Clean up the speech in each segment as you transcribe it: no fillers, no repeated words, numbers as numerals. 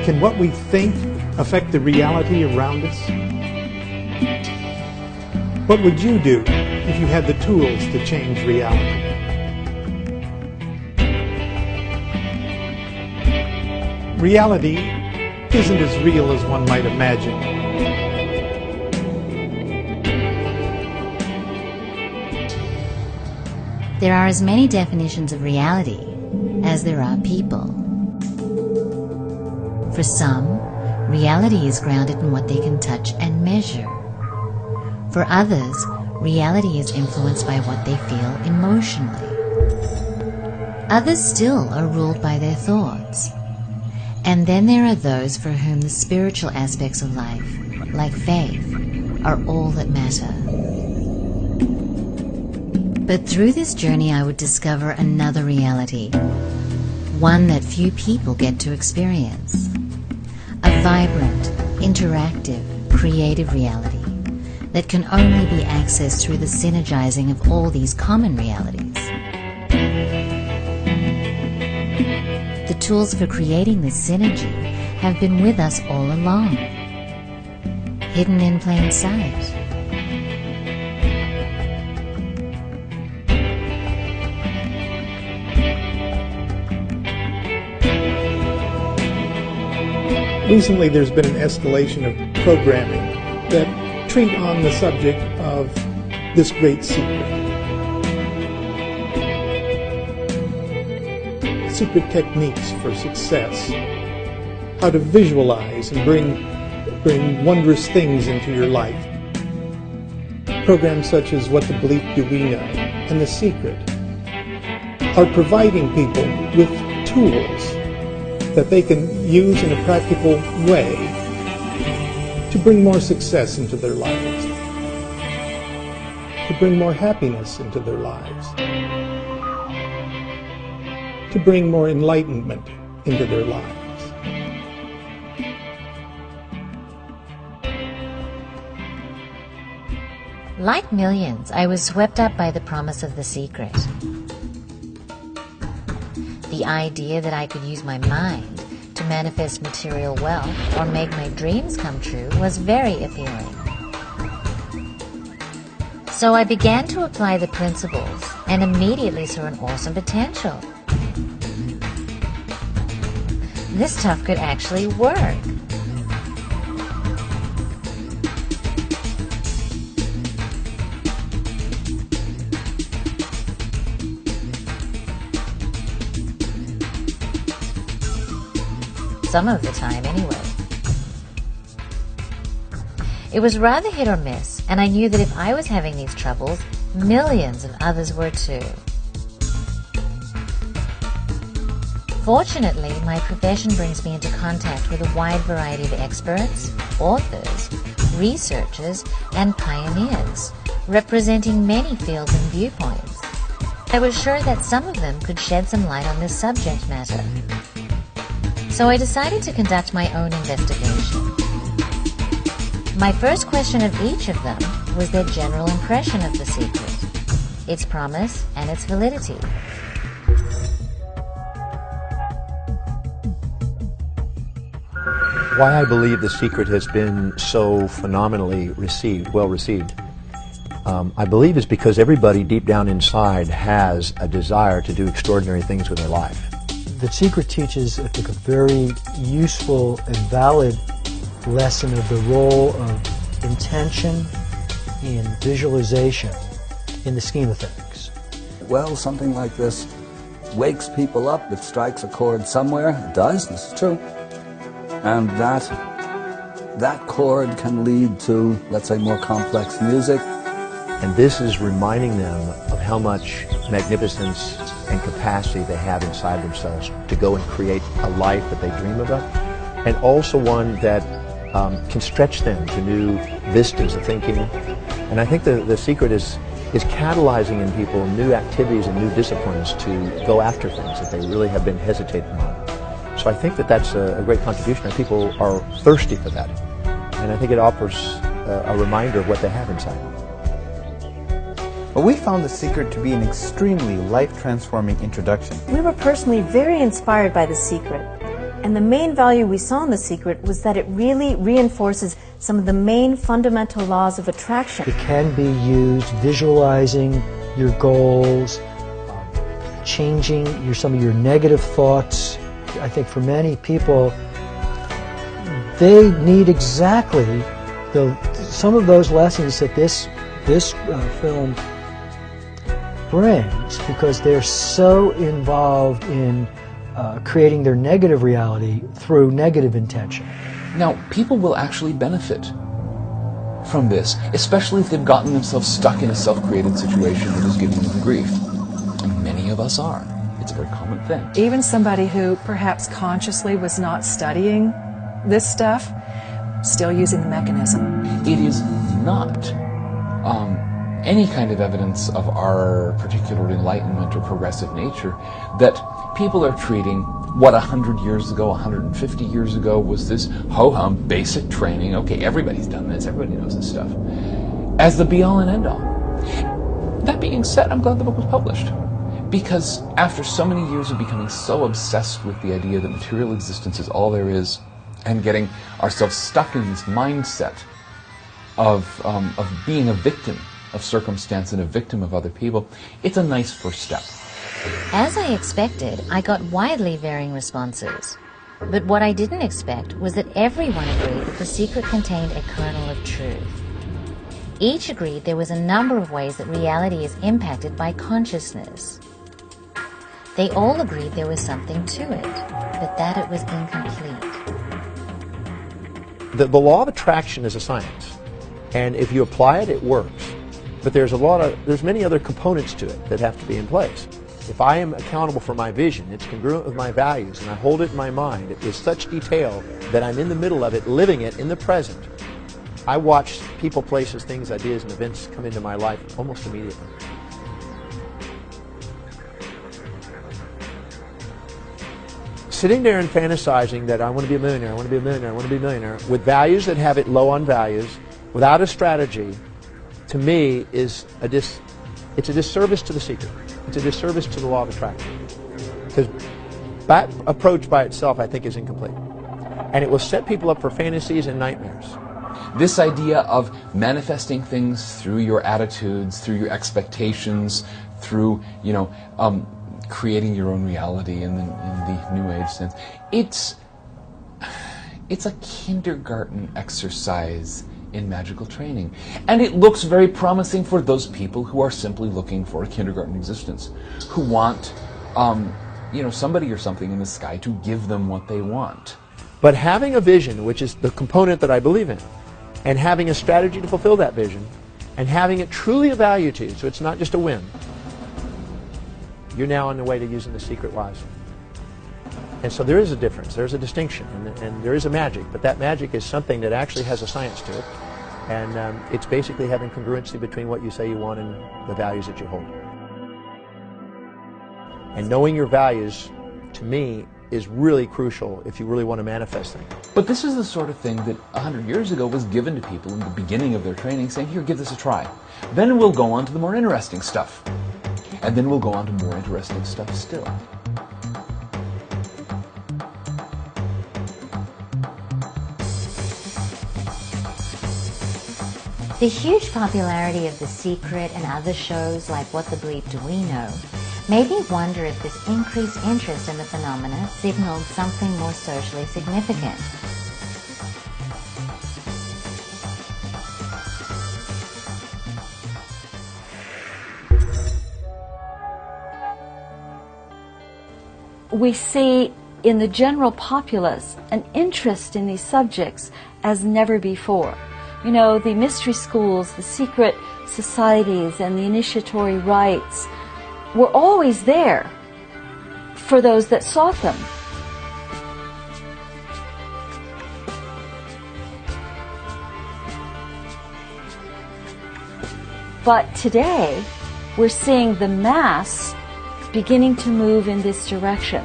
Can what we think affect the reality around us? What would you do if you had the tools to change reality? Reality isn't as real as one might imagine. There are as many definitions of reality as there are people. For some, reality is grounded in what they can touch and measure. For others, reality is influenced by what they feel emotionally. Others still are ruled by their thoughts. And then there are those for whom the spiritual aspects of life, like faith, are all that matter. But through this journey I would discover another reality, one that few people get to experience. A vibrant, interactive, creative reality that can only be accessed through the synergizing of all these common realities. The tools for creating this synergy have been with us all along, hidden in plain sight. Recently there's been an escalation of programming that treat on the subject of this great secret. Secret techniques for success. How to visualize and bring wondrous things into your life. Programs such as What the Bleep Do We Know and The Secret are providing people with tools that they can use in a practical way to bring more success into their lives, to bring more happiness into their lives, to bring more enlightenment into their lives. Like millions, I was swept up by the promise of The Secret. The idea that I could use my mind to manifest material wealth or make my dreams come true was very appealing. So I began to apply the principles and immediately saw an awesome potential. This stuff could actually work. Some of the time, anyway. It was rather hit or miss, and I knew that if I was having these troubles, millions of others were too. Fortunately, my profession brings me into contact with a wide variety of experts, authors, researchers, and pioneers, representing many fields and viewpoints. I was sure that some of them could shed some light on this subject matter. So I decided to conduct my own investigation. My first question of each of them was their general impression of The Secret, its promise, and its validity. Why I believe The Secret has been so phenomenally well received, I believe is because everybody deep down inside has a desire to do extraordinary things with their life. The Secret teaches, I think, a very useful and valid lesson of the role of intention in visualization in the scheme of things. Well, something like this wakes people up. It strikes a chord somewhere. It does, this is true. And that chord can lead to, let's say, more complex music. And this is reminding them of how much magnificence and capacity they have inside themselves to go and create a life that they dream about, and also one that can stretch them to new vistas of thinking. And I think the secret is catalyzing in people new activities and new disciplines to go after things that they really have been hesitating on. So I think that that's a great contribution, and people are thirsty for that. And I think it offers a reminder of what they have inside. Well, we found The Secret to be an extremely life-transforming introduction. We were personally very inspired by The Secret, And the main value we saw in The Secret was that it really reinforces some of the main fundamental laws of attraction. It can be used visualizing your goals, changing some of your negative thoughts. I think for many people, they need exactly some of those lessons that this film brings, because they're so involved in creating their negative reality through negative intention. Now, people will actually benefit from this, especially if they've gotten themselves stuck in a self-created situation that is giving them grief. And many of us are. It's a very common thing. Even somebody who perhaps consciously was not studying this stuff, still using the mechanism. It is not any kind of evidence of our particular enlightenment or progressive nature that people are treating what 100 years ago, 150 years ago was this ho-hum basic training, okay, everybody's done this, everybody knows this stuff, as the be-all and end-all. That being said, I'm glad the book was published, because after so many years of becoming so obsessed with the idea that material existence is all there is, and getting ourselves stuck in this mindset of being a victim of circumstance and a victim of other people, it's a nice first step. As I expected, I got widely varying responses. But what I didn't expect was that everyone agreed that The Secret contained a kernel of truth. Each agreed there was a number of ways that reality is impacted by consciousness. They all agreed there was something to it, but that it was incomplete. The law of attraction is a science, and if you apply it, it works. But there's many other components to it that have to be in place. If I am accountable for my vision, it's congruent with my values, and I hold it in my mind with such detail that I'm in the middle of it, living it in the present. I watch people, places, things, ideas, and events come into my life almost immediately. Sitting there and fantasizing that I want to be a millionaire, I want to be a millionaire, I want to be a millionaire, with values that have it low on values, without a strategy, to me it's a disservice to The Secret. It's a disservice to the law of attraction. Because that approach by itself, I think, is incomplete. And it will set people up for fantasies and nightmares. This idea of manifesting things through your attitudes, through your expectations, through, creating your own reality in the New Age sense, it's a kindergarten exercise in magical training. And it looks very promising for those people who are simply looking for a kindergarten existence, who want, somebody or something in the sky to give them what they want. But having a vision, which is the component that I believe in, and having a strategy to fulfill that vision, and having it truly a value to you, so it's not just a whim, you're now on the way to using The Secret wisely. And so there is a difference, there's a distinction, and there is a magic, but that magic is something that actually has a science to it, and it's basically having congruency between what you say you want and the values that you hold. And knowing your values, to me, is really crucial if you really want to manifest things. But this is the sort of thing that 100 years ago was given to people in the beginning of their training, saying, here, give this a try. Then we'll go on to the more interesting stuff. And then we'll go on to more interesting stuff still. The huge popularity of The Secret and other shows like What the Bleep Do We Know made me wonder if this increased interest in the phenomena signaled something more socially significant. We see in the general populace an interest in these subjects as never before. You know, the mystery schools, the secret societies, and the initiatory rites were always there for those that sought them. But today, we're seeing the mass beginning to move in this direction.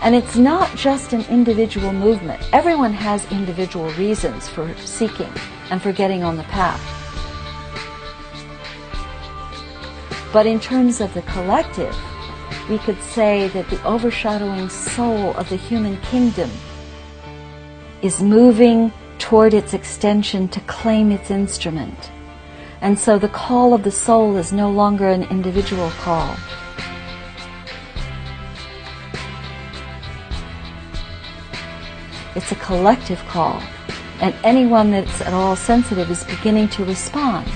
And it's not just an individual movement. Everyone has individual reasons for seeking and for getting on the path. But in terms of the collective, we could say that the overshadowing soul of the human kingdom is moving toward its extension to claim its instrument. And so the call of the soul is no longer an individual call. It's a collective call, and anyone that's at all sensitive is beginning to respond.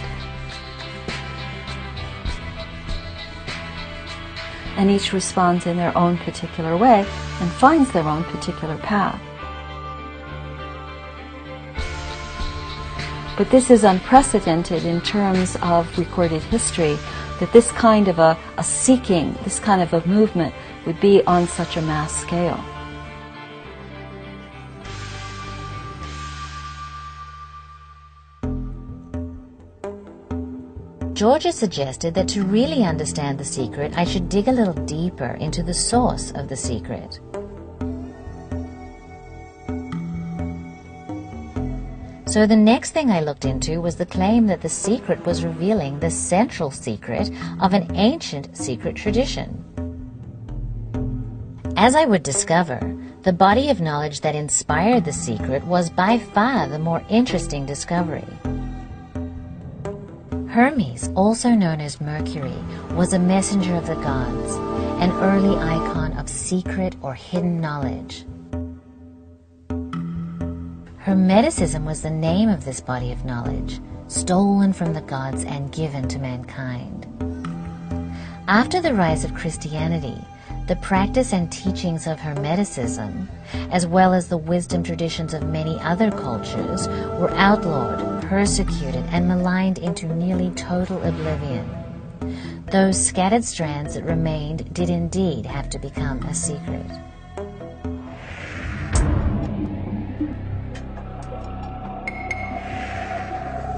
And each responds in their own particular way and finds their own particular path. But this is unprecedented in terms of recorded history, that this kind of a seeking, this kind of a movement would be on such a mass scale. Georgia suggested that to really understand the secret, I should dig a little deeper into the source of the secret. So the next thing I looked into was the claim that the secret was revealing the central secret of an ancient secret tradition. As I would discover, the body of knowledge that inspired the secret was by far the more interesting discovery. Hermes, also known as Mercury, was a messenger of the gods, an early icon of secret or hidden knowledge. Hermeticism was the name of this body of knowledge, stolen from the gods and given to mankind. After the rise of Christianity, the practice and teachings of Hermeticism, as well as the wisdom traditions of many other cultures, were outlawed, persecuted, and maligned into nearly total oblivion. Those scattered strands that remained did indeed have to become a secret.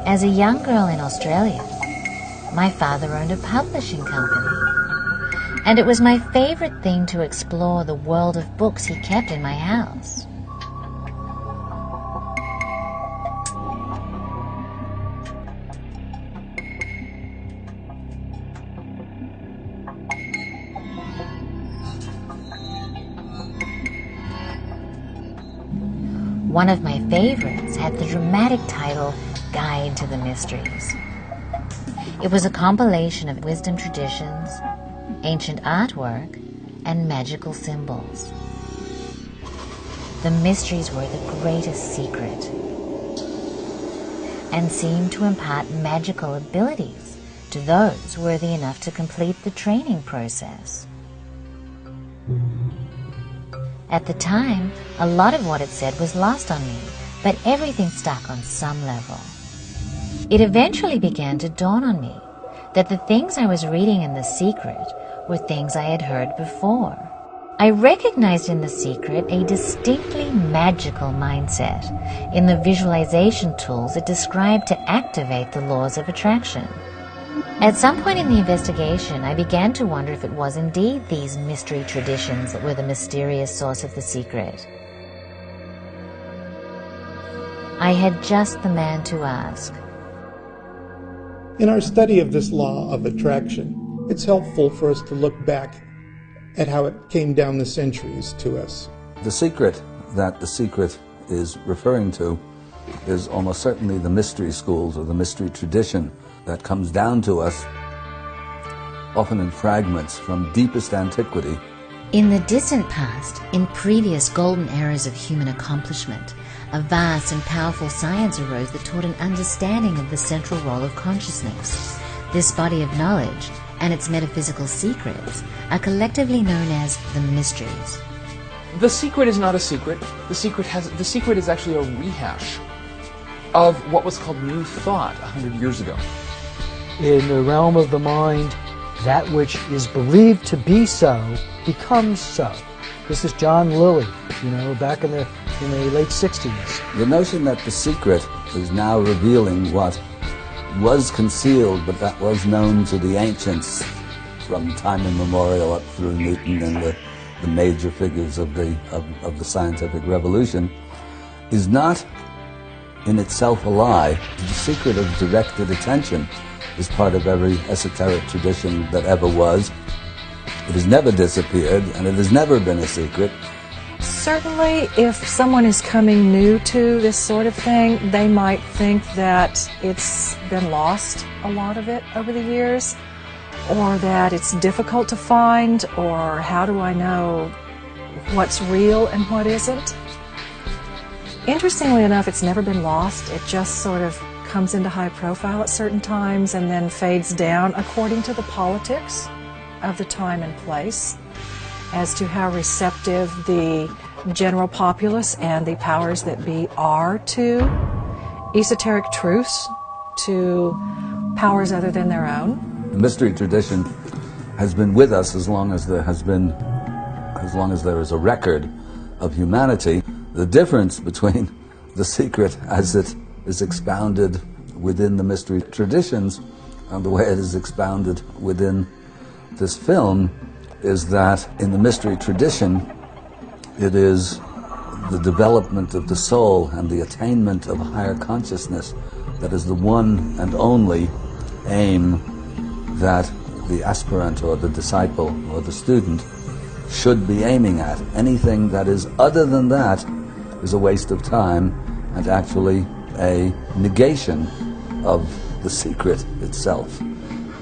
As a young girl in Australia, my father owned a publishing company, and it was my favorite thing to explore the world of books he kept in my house. One of my favorites had the dramatic title Guide to the Mysteries. It was a compilation of wisdom traditions, ancient artwork, and magical symbols. The mysteries were the greatest secret and seemed to impart magical abilities to those worthy enough to complete the training process. At the time, a lot of what it said was lost on me, but everything stuck on some level. It eventually began to dawn on me that the things I was reading in The Secret were things I had heard before. I recognized in The Secret a distinctly magical mindset in the visualization tools it described to activate the laws of attraction. At some point in the investigation, I began to wonder if it was indeed these mystery traditions that were the mysterious source of The Secret. I had just the man to ask. In our study of this law of attraction, it's helpful for us to look back at how it came down the centuries to us. The secret that The Secret is referring to is almost certainly the mystery schools or the mystery tradition that comes down to us, often in fragments from deepest antiquity. In the distant past, in previous golden eras of human accomplishment, a vast and powerful science arose that taught an understanding of the central role of consciousness. This body of knowledge and its metaphysical secrets are collectively known as the mysteries. The secret is not a secret. The secret is actually a rehash of what was called New Thought 100 years ago. In the realm of the mind, that which is believed to be so becomes so. This is John Lilly, back in the late 60s. The notion that The Secret is now revealing what was concealed, but that was known to the ancients from time immemorial up through Newton and the major figures of the scientific revolution, is not in itself a lie. The secret of directed attention is part of every esoteric tradition that ever was. It has never disappeared, and it has never been a secret. Certainly, if someone is coming new to this sort of thing, they might think that it's been lost, a lot of it, over the years, or that it's difficult to find, or how do I know what's real and what isn't? Interestingly enough, it's never been lost. It just sort of comes into high profile at certain times and then fades down according to the politics of the time and place as to how receptive the general populace and the powers that be are to esoteric truths, to powers other than their own. The mystery tradition has been with us as long as there is a record of humanity. The difference between the secret as it is expounded within the mystery traditions and the way it is expounded within this film is that in the mystery tradition it is the development of the soul and the attainment of higher consciousness that is the one and only aim that the aspirant or the disciple or the student should be aiming at. Anything that is other than that is a waste of time and actually a negation of the secret itself.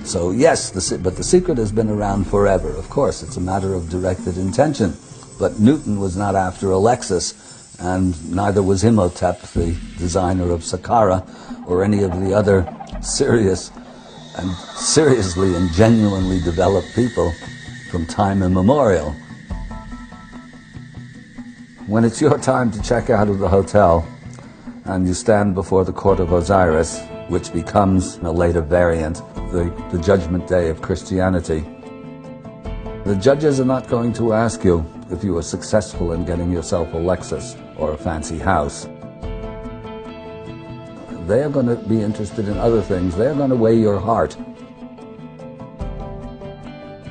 So yes, but the secret has been around forever. Of course, it's a matter of directed intention. But Newton was not after a Lexus, and neither was Imhotep, the designer of Saqqara, or any of the other seriously and genuinely developed people from time immemorial. When it's your time to check out of the hotel, and you stand before the court of Osiris, which becomes a later variant, the judgment day of Christianity, the judges are not going to ask you if you were successful in getting yourself a Lexus or a fancy house. They are going to be interested in other things. They are going to weigh your heart.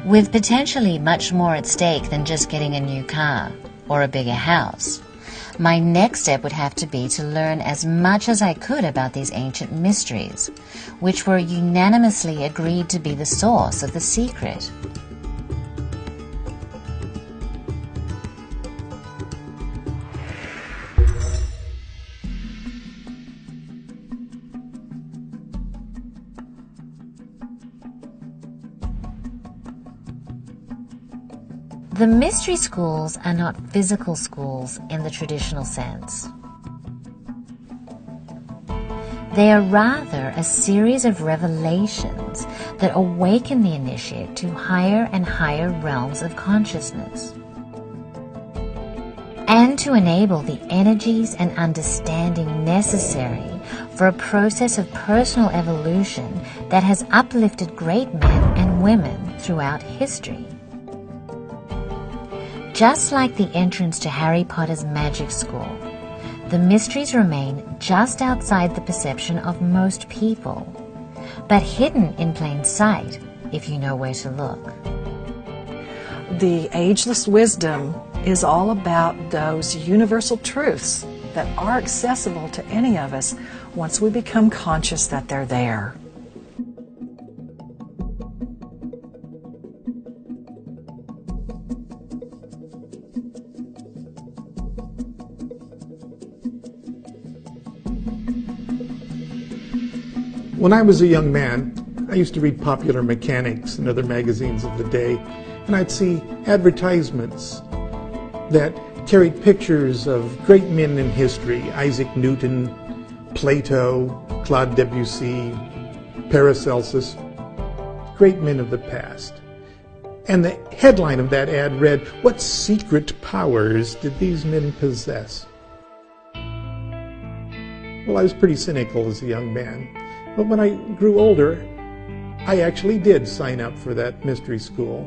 With potentially much more at stake than just getting a new car or a bigger house, my next step would have to be to learn as much as I could about these ancient mysteries, which were unanimously agreed to be the source of the secret. The mystery schools are not physical schools in the traditional sense. They are rather a series of revelations that awaken the initiate to higher and higher realms of consciousness, and to enable the energies and understanding necessary for a process of personal evolution that has uplifted great men and women throughout history. Just like the entrance to Harry Potter's magic school, the mysteries remain just outside the perception of most people, but hidden in plain sight if you know where to look. The ageless wisdom is all about those universal truths that are accessible to any of us once we become conscious that they're there. When I was a young man, I used to read Popular Mechanics and other magazines of the day, and I'd see advertisements that carried pictures of great men in history: Isaac Newton, Plato, Claude Debussy, Paracelsus, great men of the past. And the headline of that ad read, "What secret powers did these men possess?" Well, I was pretty cynical as a young man. But when I grew older, I actually did sign up for that mystery school.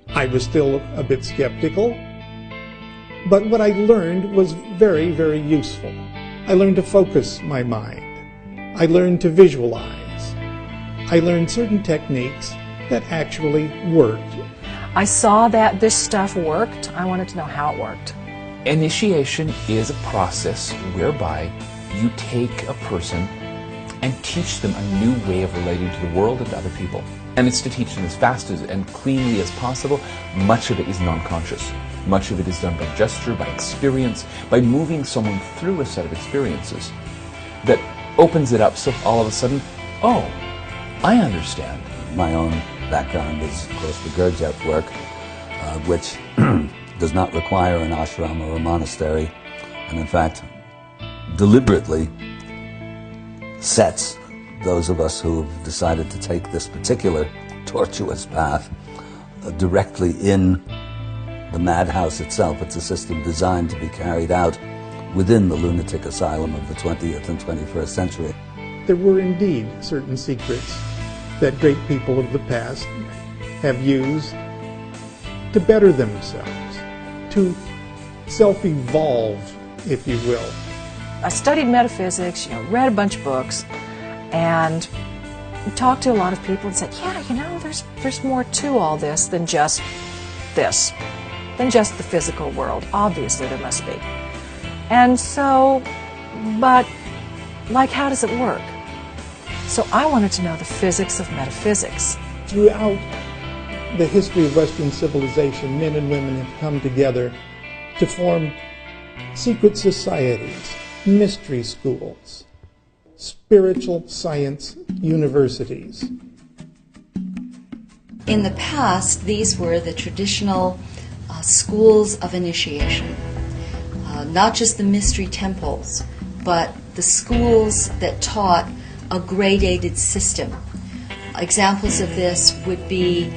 I was still a bit skeptical, but what I learned was very, very useful. I learned to focus my mind. I learned to visualize. I learned certain techniques that actually worked. I saw that this stuff worked. I wanted to know how it worked. Initiation is a process whereby you take a person and teach them a new way of relating to the world and to other people. And it's to teach them as fast and cleanly as possible. Much of it is non-conscious. Much of it is done by gesture, by experience, by moving someone through a set of experiences that opens it up so all of a sudden, oh, I understand. My own background is, of course, the Gurdjieff work, which does not require an ashram or a monastery, and in fact, deliberately sets those of us who have decided to take this particular tortuous path directly in the madhouse itself. It's a system designed to be carried out within the lunatic asylum of the 20th and 21st century. There were indeed certain secrets that great people of the past have used to better themselves, to self-evolve, if you will. I studied metaphysics, read a bunch of books, and talked to a lot of people and said, yeah, there's more to all this, than just the physical world. Obviously there must be. And so, but, like, how does it work? So I wanted to know the physics of metaphysics. Throughout the history of Western civilization, men and women have come together to form secret societies, mystery schools, spiritual science universities. In the past, these were the traditional schools of initiation. Not just the mystery temples, but the schools that taught a gradated system. Examples of this would be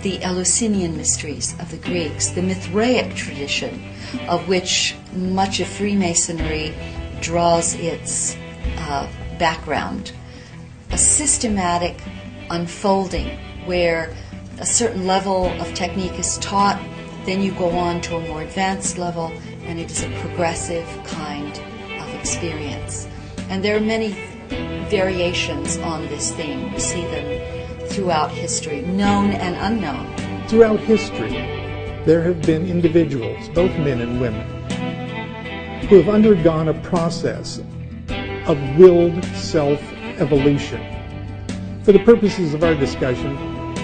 the Eleusinian mysteries of the Greeks, the Mithraic tradition, of which much of Freemasonry draws its background. A systematic unfolding where a certain level of technique is taught, then you go on to a more advanced level, and it is a progressive kind of experience. And there are many variations on this theme. We see them throughout history, known and unknown. Throughout history, there have been individuals, both men and women, who have undergone a process of willed self-evolution. For the purposes of our discussion,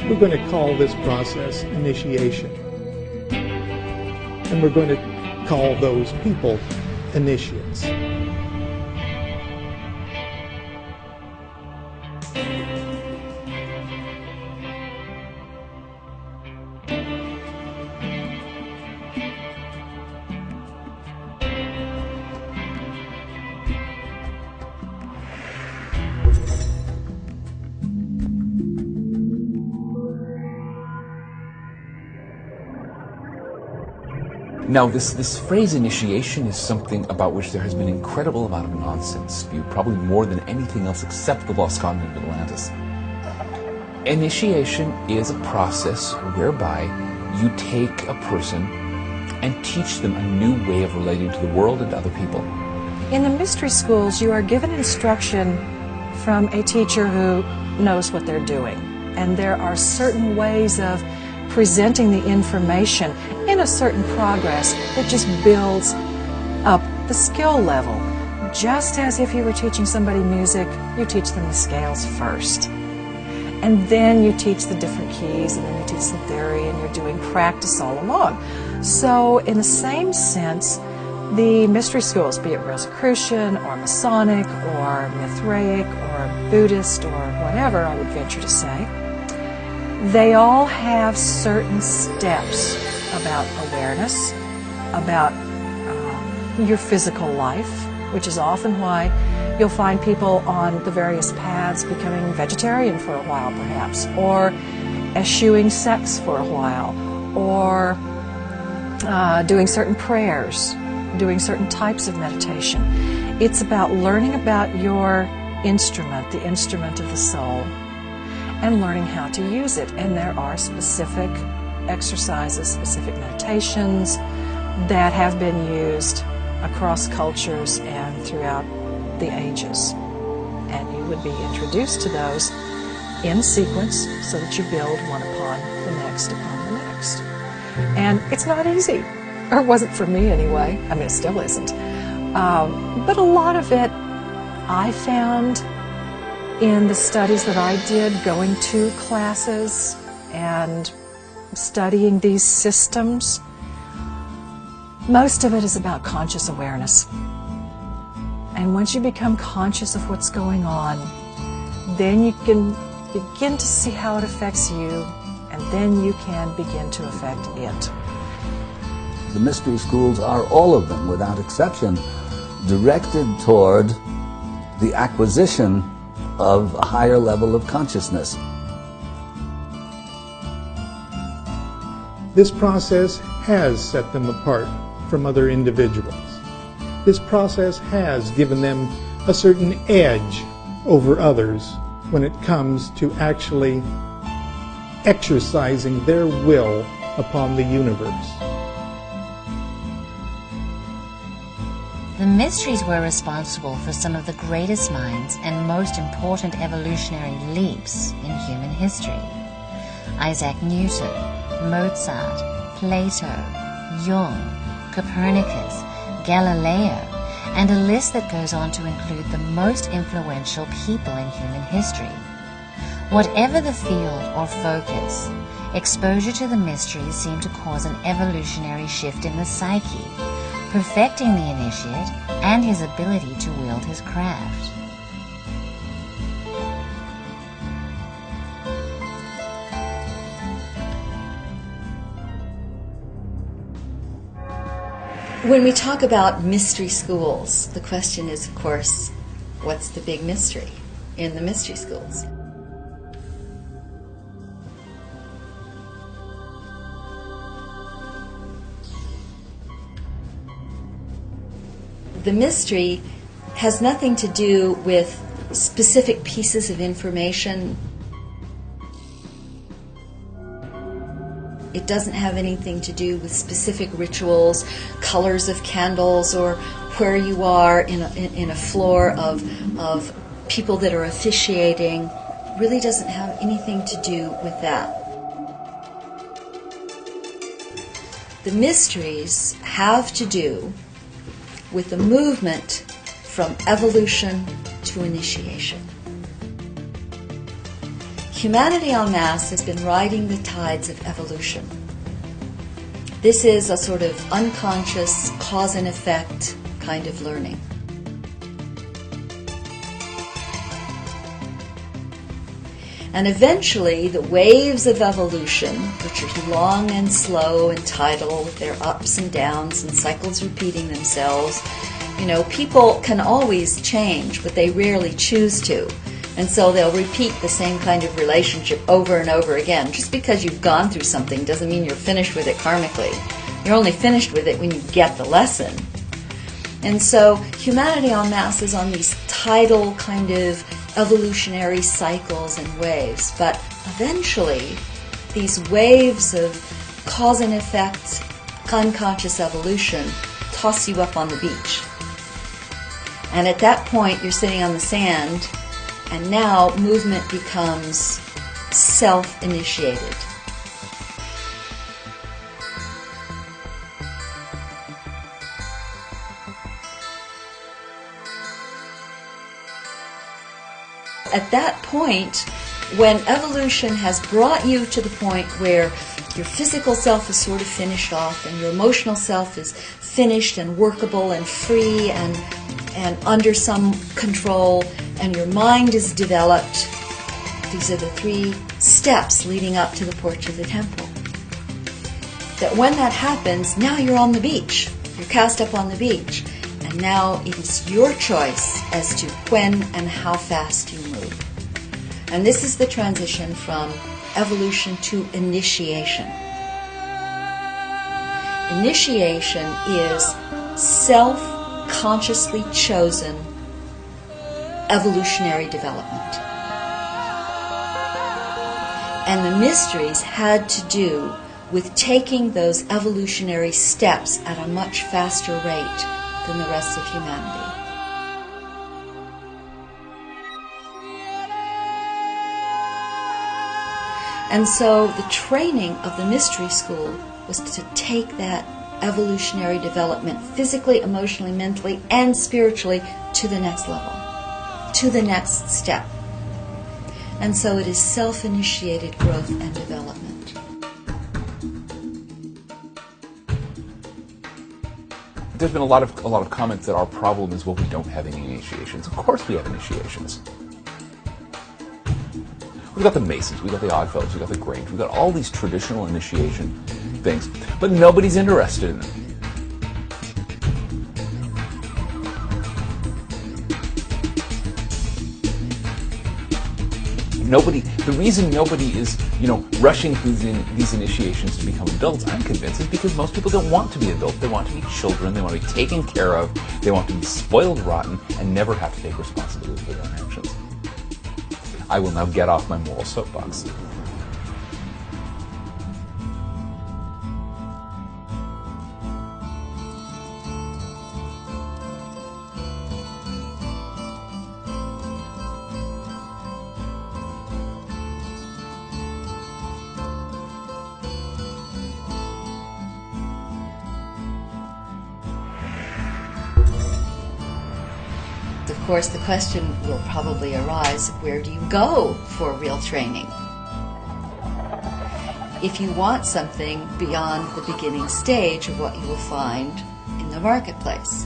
we're going to call this process initiation. And we're going to call those people initiates. Now, this phrase initiation is something about which there has been an incredible amount of nonsense spewed, probably more than anything else except the lost continent of Atlantis. Initiation is a process whereby you take a person and teach them a new way of relating to the world and to other people. In the mystery schools, you are given instruction from a teacher who knows what they're doing. And there are certain ways of presenting the information in a certain progress that just builds up the skill level. Just as if you were teaching somebody music, you teach them the scales first. And then you teach the different keys, and then you teach the theory, and you're doing practice all along. So in the same sense, the mystery schools, be it Rosicrucian or Masonic or Mithraic or Buddhist or whatever, I would venture to say, they all have certain steps about awareness, about your physical life, which is often why you'll find people on the various paths becoming vegetarian for a while, perhaps, or eschewing sex for a while, or doing certain prayers, doing certain types of meditation. It's about learning about your instrument, the instrument of the soul, and learning how to use it. And there are specific exercises, specific meditations that have been used across cultures and throughout the ages. And you would be introduced to those in sequence so that you build one upon the next upon the next. And it's not easy, or it wasn't for me anyway. I mean, it still isn't. But a lot of it I found in the studies that I did, going to classes and studying these systems, most of it is about conscious awareness. And once you become conscious of what's going on, then you can begin to see how it affects you, and then you can begin to affect it. The mystery schools are, all of them, without exception, directed toward the acquisition of a higher level of consciousness. This process has set them apart from other individuals. This process has given them a certain edge over others when it comes to actually exercising their will upon the universe. The mysteries were responsible for some of the greatest minds and most important evolutionary leaps in human history. Isaac Newton, Mozart, Plato, Jung, Copernicus, Galileo, and a list that goes on to include the most influential people in human history. Whatever the field or focus, exposure to the mysteries seemed to cause an evolutionary shift in the psyche, perfecting the initiate and his ability to wield his craft. When we talk about mystery schools, the question is, of course, what's the big mystery in the mystery schools? The mystery has nothing to do with specific pieces of information. It doesn't have anything to do with specific rituals, colors of candles, or where you are in a floor of people that are officiating. It really doesn't have anything to do with that. The mysteries have to do with the movement from evolution to initiation. Humanity en masse has been riding the tides of evolution. This is a sort of unconscious cause and effect kind of learning. And eventually the waves of evolution, which are long and slow and tidal with their ups and downs and cycles repeating themselves, people can always change, but they rarely choose to. And so they'll repeat the same kind of relationship over and over again. Just because you've gone through something doesn't mean you're finished with it karmically. You're only finished with it when you get the lesson. And so humanity en masse is on these tidal kind of evolutionary cycles and waves. But eventually, these waves of cause and effect, unconscious evolution, toss you up on the beach. And at that point, you're sitting on the sand, and now movement becomes self-initiated. At that point, when evolution has brought you to the point where your physical self is sort of finished off and your emotional self is finished and workable and free and under some control, and your mind is developed, these are the 3 steps leading up to the porch of the temple. That when that happens, now you're on the beach. You're cast up on the beach. And now it is your choice as to when and how fast you move. And this is the transition from evolution to initiation. Initiation is self-consciously chosen evolutionary development. And the mysteries had to do with taking those evolutionary steps at a much faster rate than the rest of humanity. And so the training of the mystery school was to take that evolutionary development physically, emotionally, mentally, and spiritually to the next level. to the next step. And so it is self-initiated growth and development. There's been a lot of comments that our problem is, well, we don't have any initiations. Of course we have initiations. We've got the Masons, we've got the Oddfellows, we've got the Grange, we've got all these traditional initiation things, but nobody's interested in them. The reason nobody is, rushing through these initiations to become adults, I'm convinced, is because most people don't want to be adults. They want to be children, they want to be taken care of, they want to be spoiled rotten, and never have to take responsibility for their own actions. I will now get off my moral soapbox. Of course, the question will probably arise, where do you go for real training? If you want something beyond the beginning stage of what you will find in the marketplace.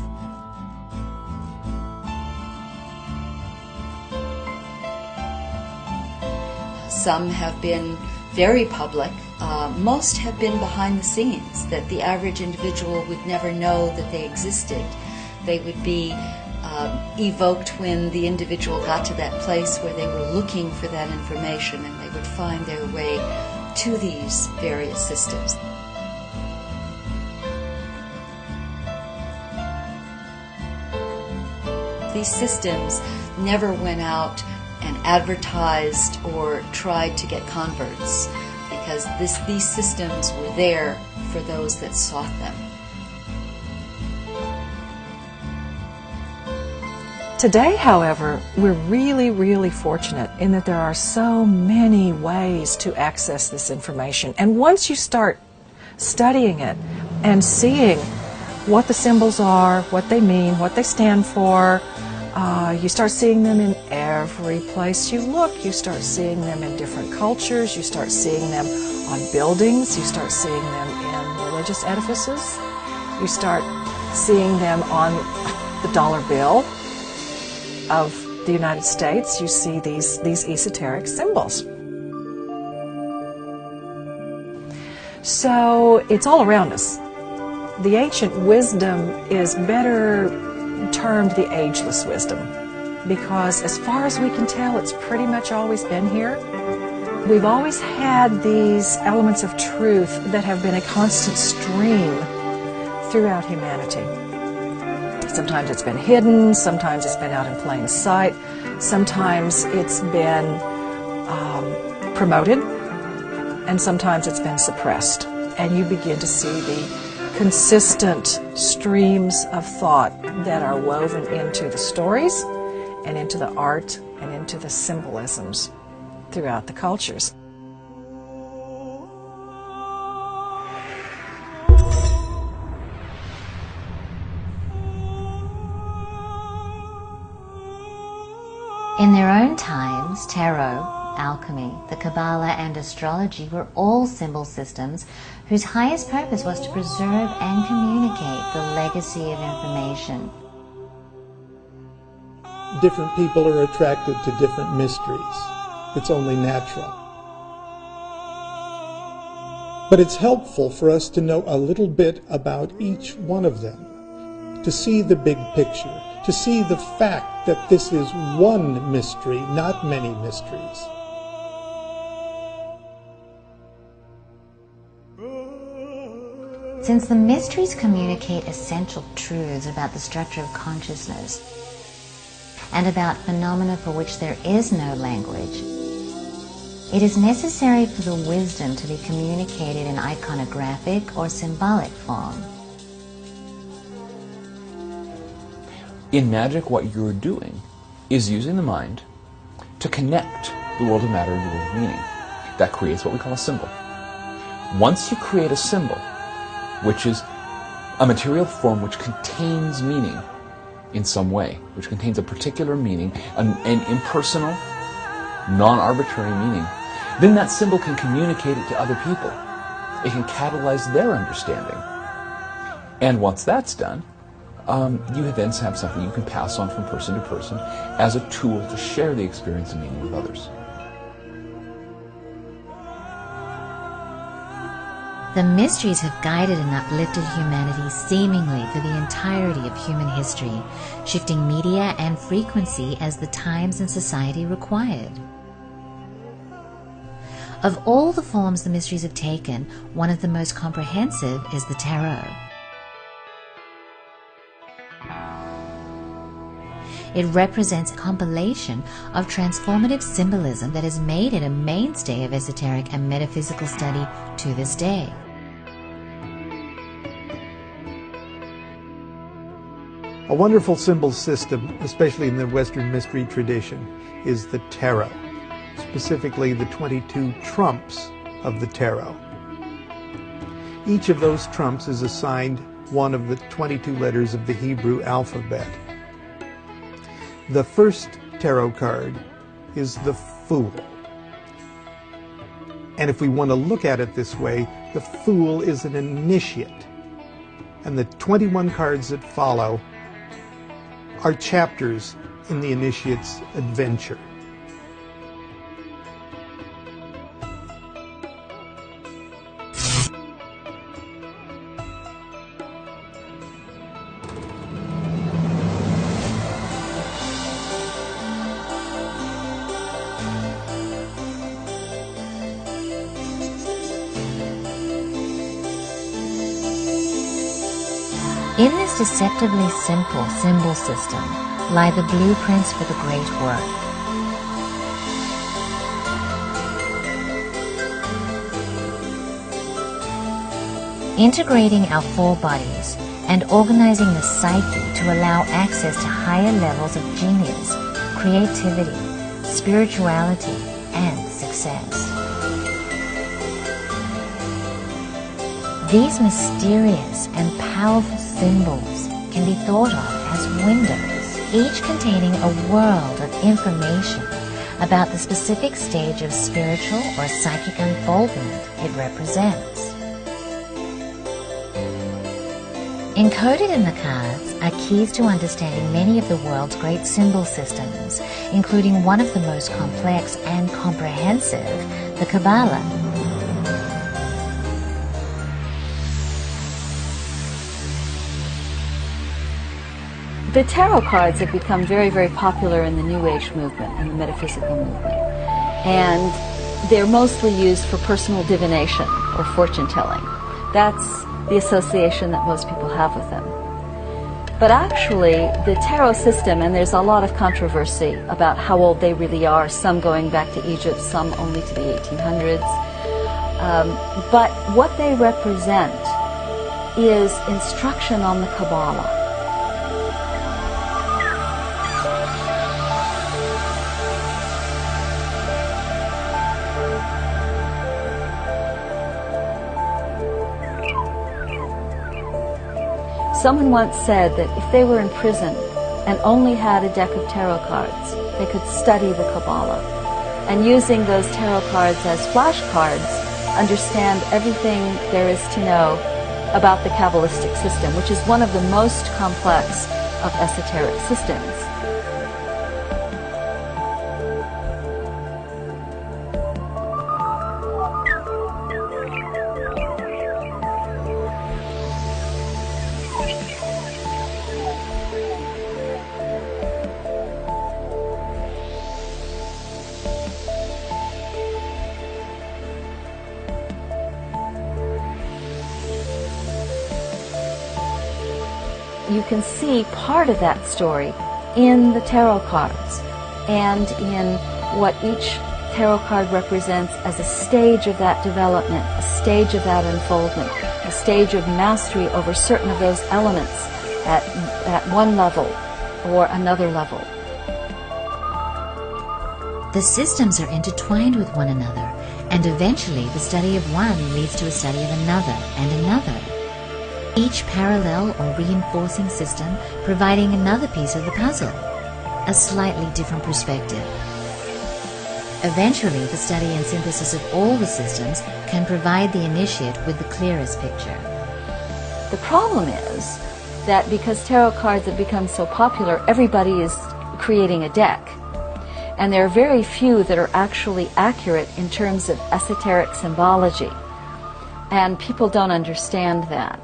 Some have been very public. Most have been behind the scenes, that the average individual would never know that they existed. They would be evoked when the individual got to that place where they were looking for that information, and they would find their way to these various systems. These systems never went out and advertised or tried to get converts, because these systems were there for those that sought them. Today, however, we're really, really fortunate in that there are so many ways to access this information. And once you start studying it and seeing what the symbols are, what they mean, what they stand for, you start seeing them in every place you look. You start seeing them in different cultures. You start seeing them on buildings. You start seeing them in religious edifices. You start seeing them on the dollar bill of the United States. You see these esoteric symbols. So it's all around us. The ancient wisdom is better termed the ageless wisdom, because as far as we can tell, it's pretty much always been here. We've always had these elements of truth that have been a constant stream throughout humanity. Sometimes it's been hidden, sometimes it's been out in plain sight, sometimes it's been promoted, and sometimes it's been suppressed. And you begin to see the consistent streams of thought that are woven into the stories and into the art and into the symbolisms throughout the cultures. In their own times, tarot, alchemy, the Qabalah and astrology were all symbol systems whose highest purpose was to preserve and communicate the legacy of information. Different people are attracted to different mysteries. It's only natural. But it's helpful for us to know a little bit about each one of them, to see the big picture, to see the fact that this is one mystery, not many mysteries. Since the mysteries communicate essential truths about the structure of consciousness and about phenomena for which there is no language, it is necessary for the wisdom to be communicated in iconographic or symbolic form. In magic, what you're doing is using the mind to connect the world of matter and the world of meaning. That creates what we call a symbol. Once you create a symbol, which is a material form which contains meaning, in some way, which contains a particular meaning, an impersonal, non-arbitrary meaning, then that symbol can communicate it to other people. It can catalyze their understanding. And once that's done, you then have something you can pass on from person to person as a tool to share the experience and meaning with others. The mysteries have guided and uplifted humanity seemingly for the entirety of human history, shifting media and frequency as the times and society required. Of all the forms the mysteries have taken, one of the most comprehensive is the tarot. It represents a compilation of transformative symbolism that has made it a mainstay of esoteric and metaphysical study to this day. A wonderful symbol system, especially in the Western mystery tradition, is the tarot, specifically the 22 trumps of the tarot. Each of those trumps is assigned one of the 22 letters of the Hebrew alphabet. The first tarot card is the Fool. And if we want to look at it this way, the Fool is an initiate. And the 21 cards that follow are chapters in the initiate's adventure. In this deceptively simple symbol system lie the blueprints for the great work. Integrating our four bodies and organizing the psyche to allow access to higher levels of genius, creativity, spirituality, and success. These mysterious and powerful symbols can be thought of as windows, each containing a world of information about the specific stage of spiritual or psychic unfoldment it represents. Encoded in the cards are keys to understanding many of the world's great symbol systems, including one of the most complex and comprehensive, the Qabalah. The tarot cards have become very, very popular in the New Age movement and the metaphysical movement. And they're mostly used for personal divination or fortune telling. That's the association that most people have with them. But actually, the tarot system, and there's a lot of controversy about how old they really are, some going back to Egypt, some only to the 1800s. But what they represent is instruction on the Qabalah. Someone once said that if they were in prison and only had a deck of tarot cards, they could study the Qabalah. And using those tarot cards as flashcards, understand everything there is to know about the Kabbalistic system, which is one of the most complex of esoteric systems. You can see part of that story in the tarot cards and in what each tarot card represents as a stage of that development, a stage of that unfoldment, a stage of mastery over certain of those elements at one level or another level. The systems are intertwined with one another, and eventually the study of one leads to a study of another and another. each parallel or reinforcing system providing another piece of the puzzle, a slightly different perspective. Eventually, the study and synthesis of all the systems can provide the initiate with the clearest picture. The problem is that because tarot cards have become so popular, everybody is creating a deck. And there are very few that are actually accurate in terms of esoteric symbology. And people don't understand that.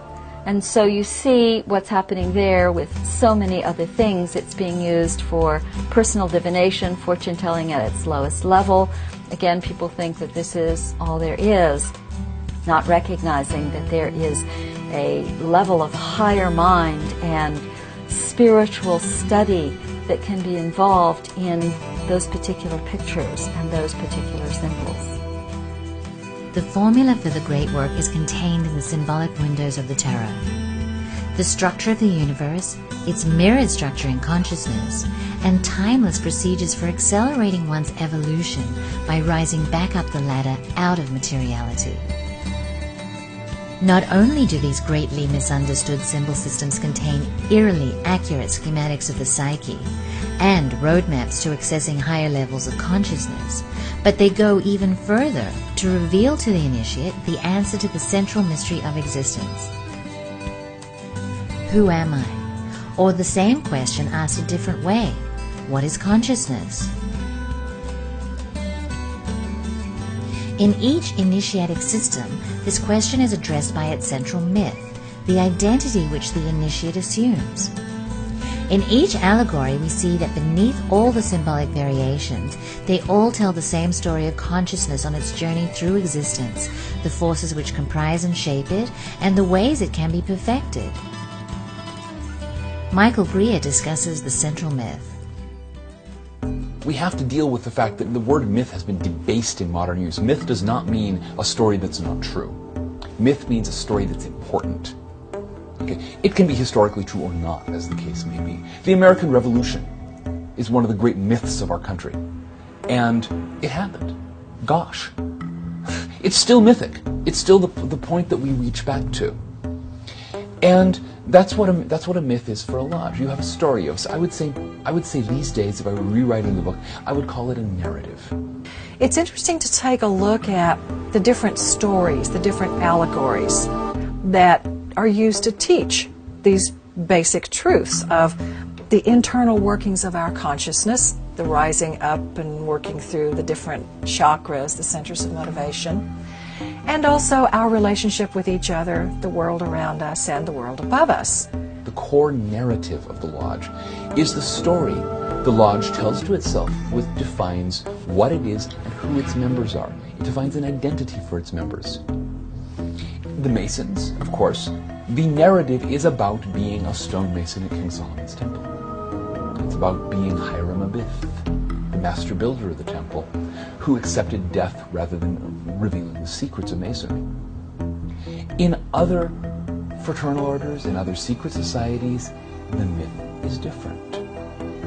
And so you see what's happening there with so many other things. It's being used for personal divination, fortune telling at its lowest level. Again, people think that this is all there is, not recognizing that there is a level of higher mind and spiritual study that can be involved in those particular pictures and those particular symbols. The formula for the great work is contained in the symbolic windows of the tarot. The structure of the universe, its mirrored structure in consciousness, and timeless procedures for accelerating one's evolution by rising back up the ladder out of materiality. Not only do these greatly misunderstood symbol systems contain eerily accurate schematics of the psyche and roadmaps to accessing higher levels of consciousness, but they go even further to reveal to the initiate the answer to the central mystery of existence. Who am I? Or the same question asked a different way. What is consciousness? In each initiatic system, this question is addressed by its central myth, the identity which the initiate assumes. In each allegory, we see that beneath all the symbolic variations, they all tell the same story of consciousness on its journey through existence, the forces which comprise and shape it, and the ways it can be perfected. Michael Greer discusses the central myth. We have to deal with the fact that the word myth has been debased in modern use. Myth does not mean a story that's not true. Myth means a story that's important. Okay? It can be historically true or not, as the case may be. The American Revolution is one of the great myths of our country. And it happened. Gosh. It's still mythic. It's still the point that we reach back to. And that's what a myth is for a lodge. You have a story. I would say these days, if I were rewriting the book, I would call it a narrative. It's interesting to take a look at the different stories, the different allegories that are used to teach these basic truths of the internal workings of our consciousness, the rising up and working through the different chakras, the centers of motivation, and also our relationship with each other, the world around us, and the world above us. The core narrative of the lodge is the story the lodge tells to itself, which defines what it is and who its members are. It defines an identity for its members. The Masons, of course, the narrative is about being a stonemason at King Solomon's Temple. It's about being Hiram Abiff, the master builder of the temple, who accepted death rather than revealing the secrets of Masonry. In other fraternal orders, in other secret societies, the myth is different.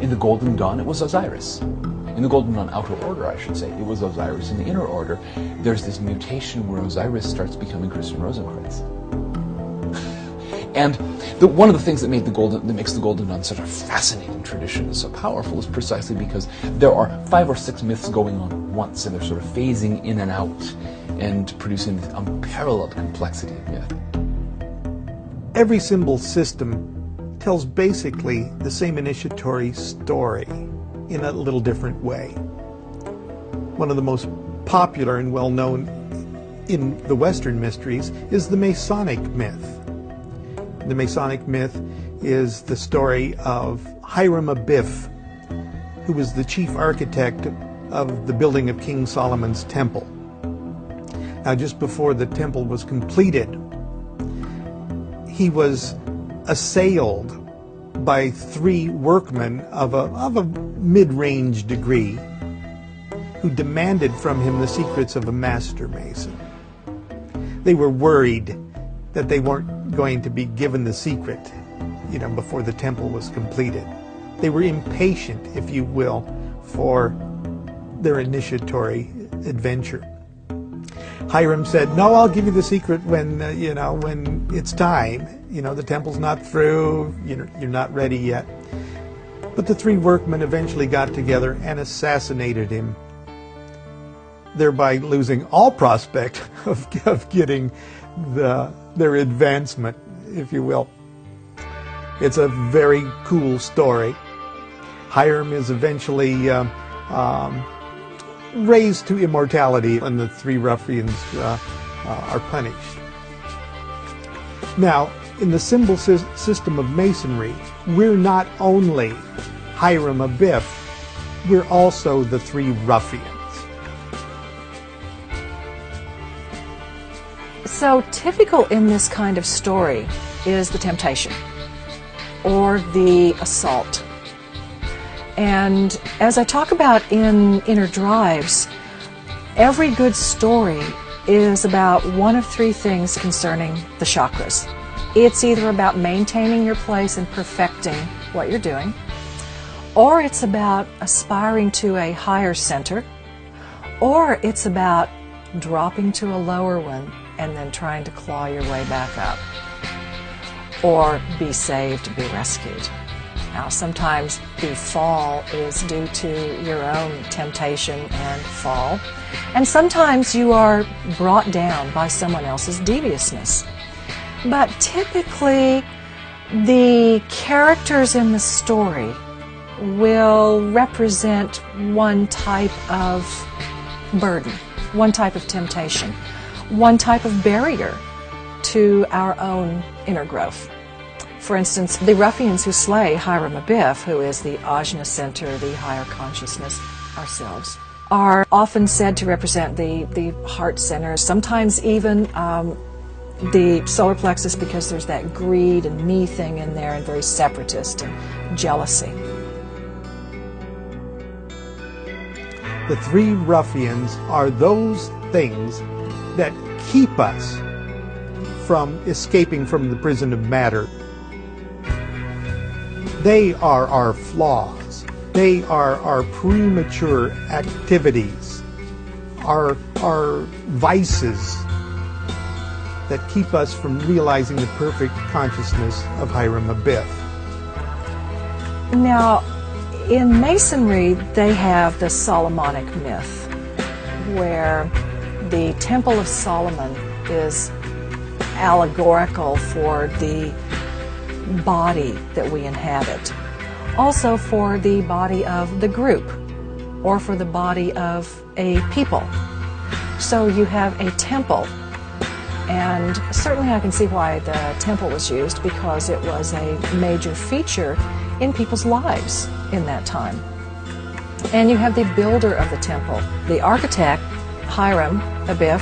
In the Golden Dawn, it was Osiris. In the Golden Dawn outer order, I should say, it was Osiris. In the inner order, there's this mutation where Osiris starts becoming Christian Rosencrantz. And one of the things that makes the Golden Dawn such a fascinating tradition and so powerful is precisely because there are 5 or 6 myths going on once, and they're sort of phasing in and out and producing this unparalleled complexity of myth. Every symbol system tells basically the same initiatory story in a little different way. One of the most popular and well-known in the Western mysteries is the Masonic myth. The Masonic myth is the story of Hiram Abiff, who was the chief architect of the building of King Solomon's Temple. Now, just before the temple was completed, he was assailed by 3 workmen of a mid-range degree who demanded from him the secrets of a master mason. They were worried that they weren't going to be given the secret, before the temple was completed. They were impatient, if you will, for their initiatory adventure. Hiram said, "No, I'll give you the secret when when it's time. The temple's not through. You're not ready yet." But the three workmen eventually got together and assassinated him, thereby losing all prospect of getting their advancement, if you will. It's a very cool story. Hiram is eventually raised to immortality, and the three ruffians are punished. Now, in the symbol system of Masonry, we're not only Hiram Abiff, we're also the three ruffians. So typical in this kind of story is the temptation or the assault. And as I talk about in Inner Drives, every good story is about one of three things concerning the chakras. It's either about maintaining your place and perfecting what you're doing, or it's about aspiring to a higher center, or it's about dropping to a lower one and then trying to claw your way back up, or be saved, be rescued. Now, sometimes the fall is due to your own temptation and fall, and sometimes you are brought down by someone else's deviousness. But typically, the characters in the story will represent one type of burden, one type of temptation, one type of barrier to our own inner growth. For instance, the ruffians who slay Hiram Abiff, who is the Ajna center, the higher consciousness, ourselves, are often said to represent the heart center, sometimes even the solar plexus, because there's that greed and me thing in there, and very separatist and jealousy. The three ruffians are those things that keep us from escaping from the prison of matter. They are our flaws. They are our premature activities, our vices that keep us from realizing the perfect consciousness of Hiram Abiff. Now, in Masonry, they have the Solomonic myth, where the Temple of Solomon is allegorical for the body that we inhabit, also for the body of the group, or for the body of a people. So you have a temple, and certainly I can see why the temple was used, because it was a major feature in people's lives in that time. And you have the builder of the temple, the architect, Hiram Abiff,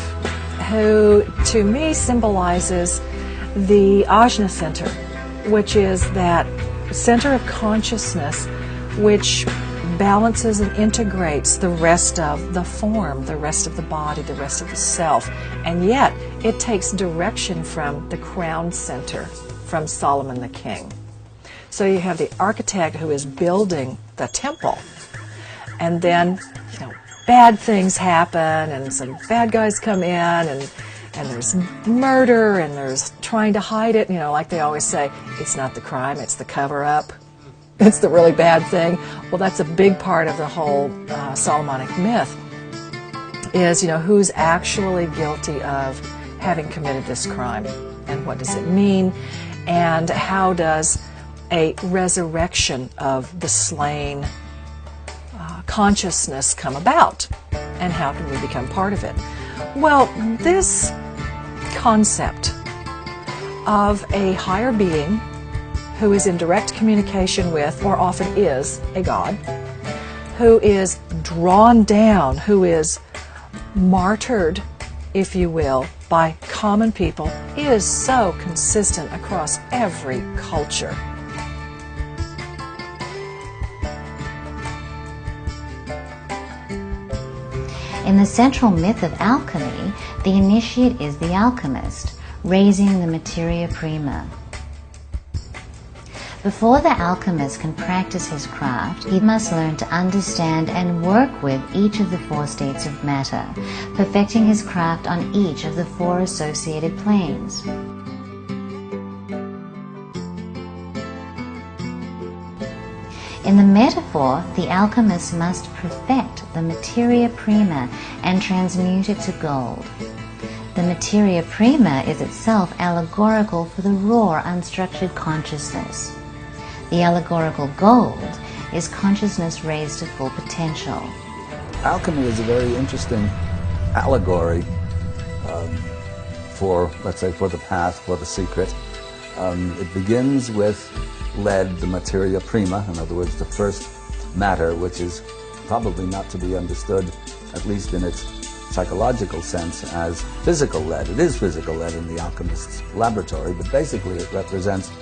who to me symbolizes the Ajna center, which is that center of consciousness which balances and integrates the rest of the form, the rest of the body, the rest of the self, and yet it takes direction from the crown center, from Solomon the king. So you have the architect who is building the temple, and then bad things happen, and some bad guys come in, and there's murder, and there's trying to hide it. Like they always say, it's not the crime, it's the cover-up. It's the really bad thing. Well, that's a big part of the whole Solomonic myth, is, who's actually guilty of having committed this crime, and what does it mean, and how does a resurrection of the slain consciousness come about, and how can we become part of it? Well, this concept of a higher being who is in direct communication with, or often is, a god, who is drawn down, who is martyred, if you will, by common people, is so consistent across every culture. In the central myth of alchemy, the initiate is the alchemist, raising the materia prima. Before the alchemist can practice his craft, he must learn to understand and work with each of the 4 states of matter, perfecting his craft on each of the 4 associated planes. In the metaphor, the alchemist must perfect the materia prima and transmute it to gold. The materia prima is itself allegorical for the raw, unstructured consciousness. The allegorical gold is consciousness raised to full potential. Alchemy is a very interesting allegory for, let's say, for the path, for the secret. It begins with lead, the materia prima, in other words, the first matter, which is probably not to be understood, at least in its psychological sense, as physical lead. It is physical lead in the alchemist's laboratory, but basically it represents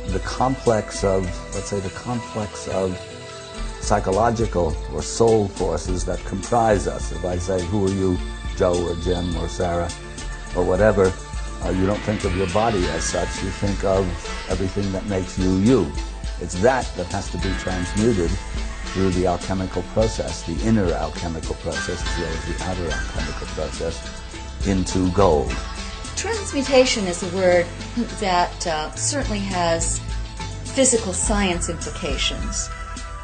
the complex of, let's say, the complex of psychological or soul forces that comprise us. If I say, who are you, Joe or Jim or Sarah or whatever, you don't think of your body as such, you think of everything that makes you you. It's that has to be transmuted through the alchemical process, the inner alchemical process as well as the outer alchemical process, into gold. Transmutation is a word that certainly has physical science implications.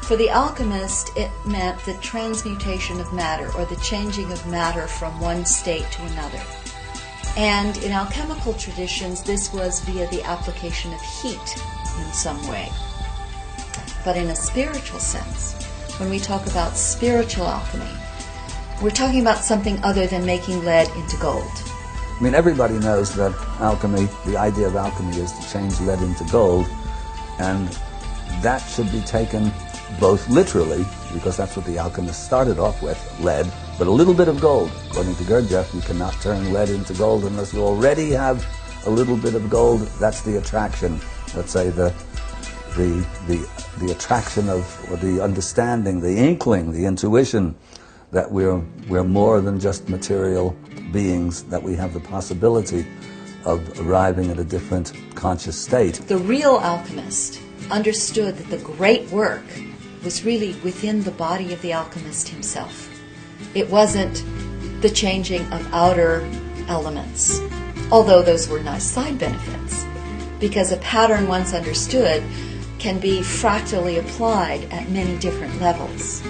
For the alchemist, it meant the transmutation of matter, or the changing of matter from one state to another. And in alchemical traditions, this was via the application of heat in some way. But in a spiritual sense, when we talk about spiritual alchemy, we're talking about something other than making lead into gold. I mean, everybody knows that alchemy, the idea of alchemy is to change lead into gold, and that should be taken both literally, because that's what the alchemists started off with, lead, but a little bit of gold. According to Gurdjieff, you cannot turn lead into gold unless you already have a little bit of gold. That's the attraction, let's say the attraction of, or the understanding, the inkling, the intuition that we're more than just material beings, that we have the possibility of arriving at a different conscious state. The real alchemist understood that the great work was really within the body of the alchemist himself. It wasn't the changing of outer elements, although those were nice side benefits, because a pattern once understood can be fractally applied at many different levels.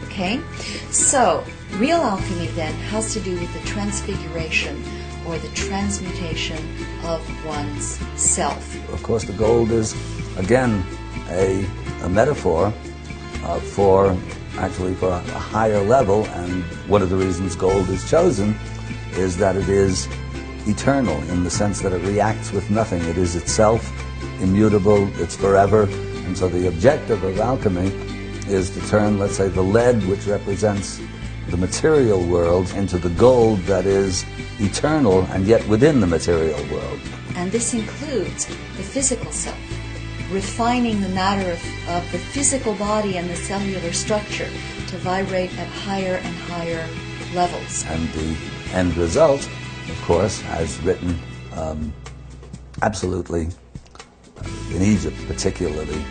Okay? So, real alchemy then has to do with the transfiguration or the transmutation of one's self. Of course, the gold is, again, a metaphor for a higher level, and one of the reasons gold is chosen is that it is eternal in the sense that it reacts with nothing. It is itself immutable, it's forever, and so the objective of alchemy is to turn, let's say, the lead, which represents the material world, into the gold that is eternal and yet within the material world. And this includes the physical self, refining the matter of the physical body and the cellular structure to vibrate at higher and higher levels. And the end result, of course, as written absolutely, in Egypt particularly,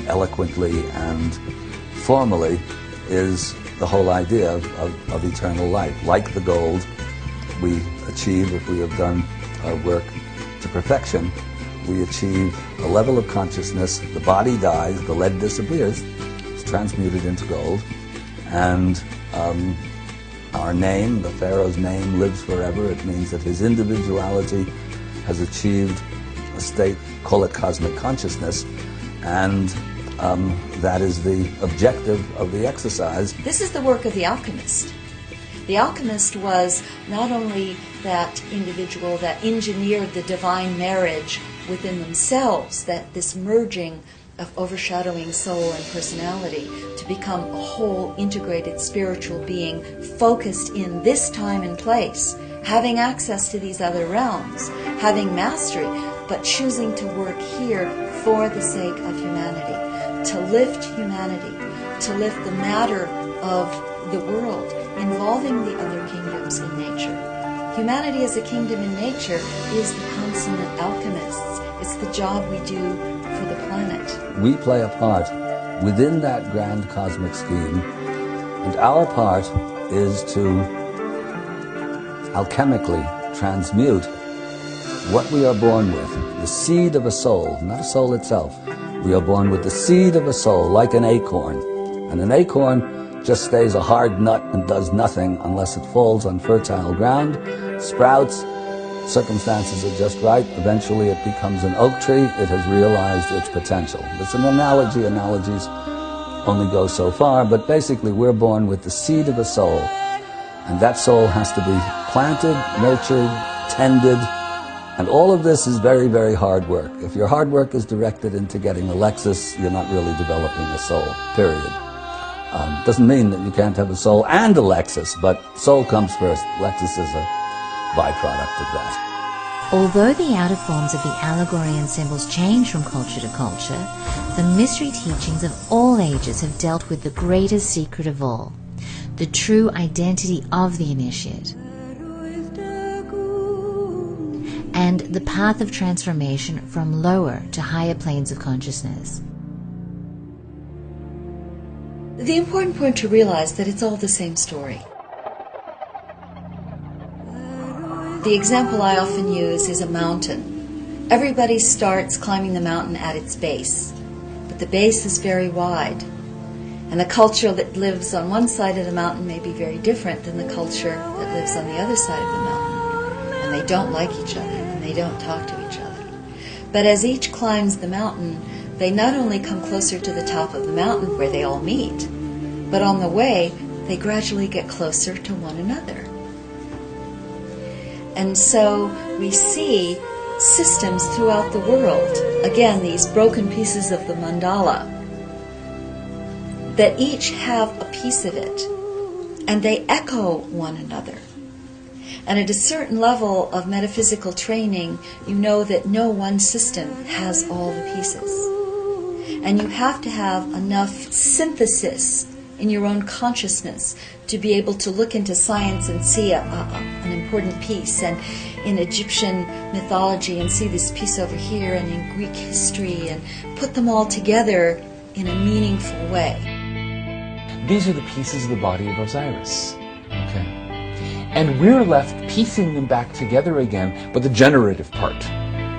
eloquently and formally, is the whole idea of eternal life. Like the gold we achieve if we have done our work to perfection, we achieve a level of consciousness, the body dies, the lead disappears, it's transmuted into gold, and our name, the Pharaoh's name, lives forever. It means that his individuality has achieved a state, call it cosmic consciousness, and that is the objective of the exercise. This is the work of the alchemist. The alchemist was not only that individual that engineered the divine marriage within themselves, that this merging of overshadowing soul and personality to become a whole integrated spiritual being focused in this time and place, having access to these other realms, having mastery, but choosing to work here for the sake of humanity, to lift humanity, to lift the matter of the world, involving the other kingdoms in nature. Humanity as a kingdom in nature is the consummate alchemists It's the job we do for the planet. We play a part within that grand cosmic scheme, and our part is to alchemically transmute what we are born with, the seed of a soul, not a soul itself. We are born with the seed of a soul, like an acorn. And an acorn just stays a hard nut and does nothing unless it falls on fertile ground, sprouts, circumstances are just right, eventually it becomes an oak tree, it has realized its potential. It's an analogy, analogies only go so far, but basically we're born with the seed of a soul, and that soul has to be planted, nurtured, tended, and all of this is very, very hard work. If your hard work is directed into getting a Lexus, you're not really developing a soul, period. Doesn't mean that you can't have a soul and a Lexus, but soul comes first. Lexus is a byproduct of that. Although the outer forms of the allegory and symbols change from culture to culture, the mystery teachings of all ages have dealt with the greatest secret of all, the true identity of the initiate, and the path of transformation from lower to higher planes of consciousness. The important point to realize that it's all the same story. The example I often use is a mountain. Everybody starts climbing the mountain at its base, but the base is very wide. And the culture that lives on one side of the mountain may be very different than the culture that lives on the other side of the mountain. And they don't like each other, and they don't talk to each other. But as each climbs the mountain, they not only come closer to the top of the mountain where they all meet, but on the way, they gradually get closer to one another. And so we see systems throughout the world, again, these broken pieces of the mandala, that each have a piece of it, and they echo one another. And at a certain level of metaphysical training, you know that no one system has all the pieces. And you have to have enough synthesis in your own consciousness to be able to look into science and see an important piece, and in Egyptian mythology and see this piece over here, and in Greek history, and put them all together in a meaningful way. These are the pieces of the body of Osiris. Okay? And we're left piecing them back together again, but the generative part,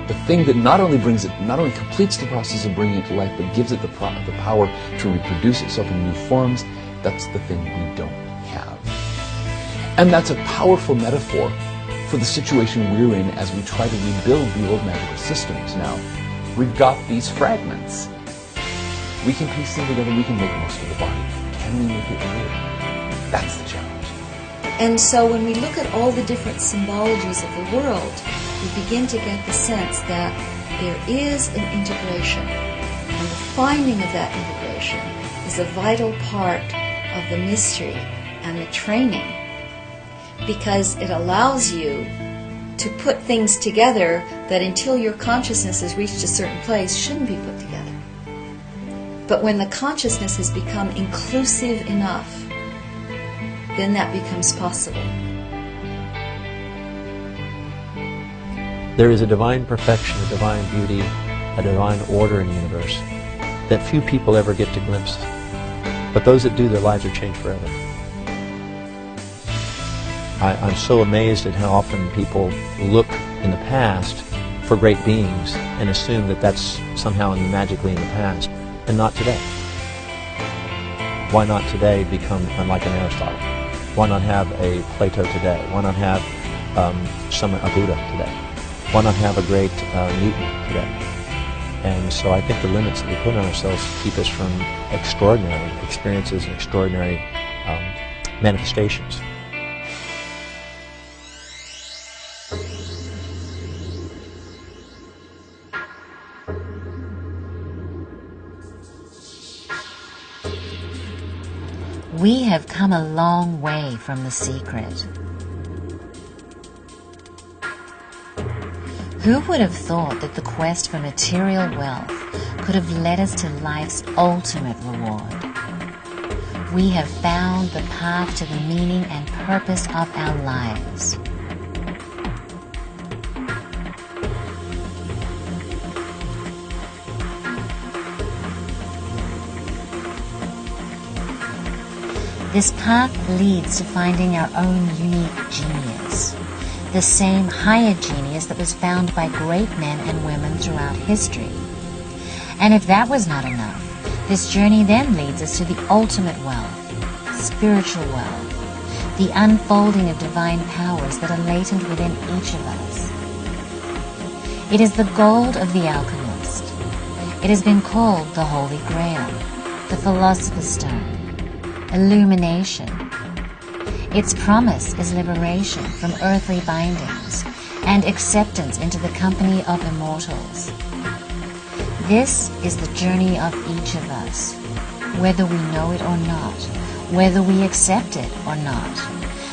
the thing that not only completes the process of bringing it to life, but gives it the power to reproduce itself in new forms, that's the thing we don't have. And that's a powerful metaphor for the situation we're in as we try to rebuild the old magical systems now. We've got these fragments. We can piece them together, we can make most of the body. Can we make it real? That's the challenge. And so when we look at all the different symbologies of the world, we begin to get the sense that there is an integration. And the finding of that integration is a vital part of the mystery and the training, because it allows you to put things together that until your consciousness has reached a certain place shouldn't be put together. But when the consciousness has become inclusive enough, then that becomes possible. There is a divine perfection, a divine beauty, a divine order in the universe that few people ever get to glimpse. But those that do, their lives are changed forever. I'm so amazed at how often people look in the past for great beings and assume that that's somehow magically in the past, and not today. Why not today become unlike an Aristotle? Why not have a Plato today? Why not have a Buddha today? Why not have a great Newton today? And so I think the limits that we put on ourselves keep us from extraordinary experiences and extraordinary manifestations. We have come a long way from the secret. Who would have thought that the quest for material wealth could have led us to life's ultimate reward? We have found the path to the meaning and purpose of our lives. This path leads to finding our own unique genius, the same higher genius that was found by great men and women throughout history. And if that was not enough, this journey then leads us to the ultimate wealth, spiritual wealth, the unfolding of divine powers that are latent within each of us. It is the gold of the alchemist. It has been called the Holy Grail, the Philosopher's Stone, illumination. Its promise is liberation from earthly bindings and acceptance into the company of immortals. This is the journey of each of us, whether we know it or not, whether we accept it or not.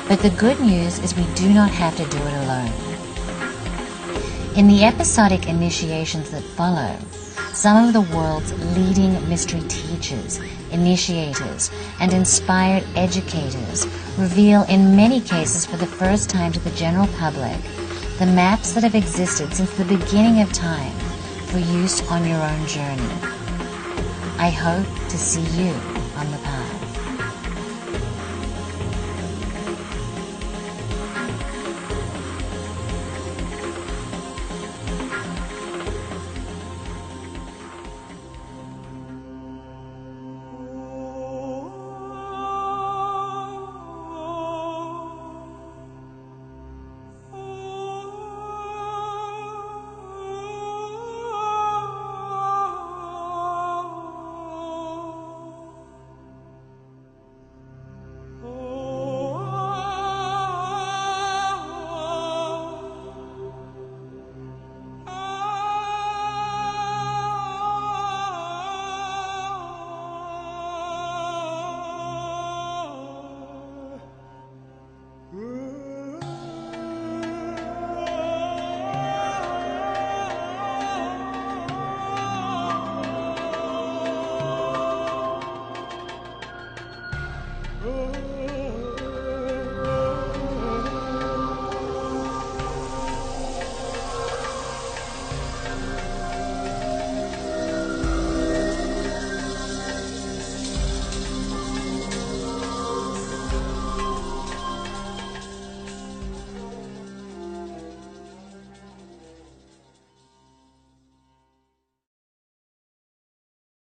But the good news is we do not have to do it alone. In the episodic initiations that follow, some of the world's leading mystery teachers, initiators, and inspired educators reveal in many cases for the first time to the general public the maps that have existed since the beginning of time for use on your own journey. I hope to see you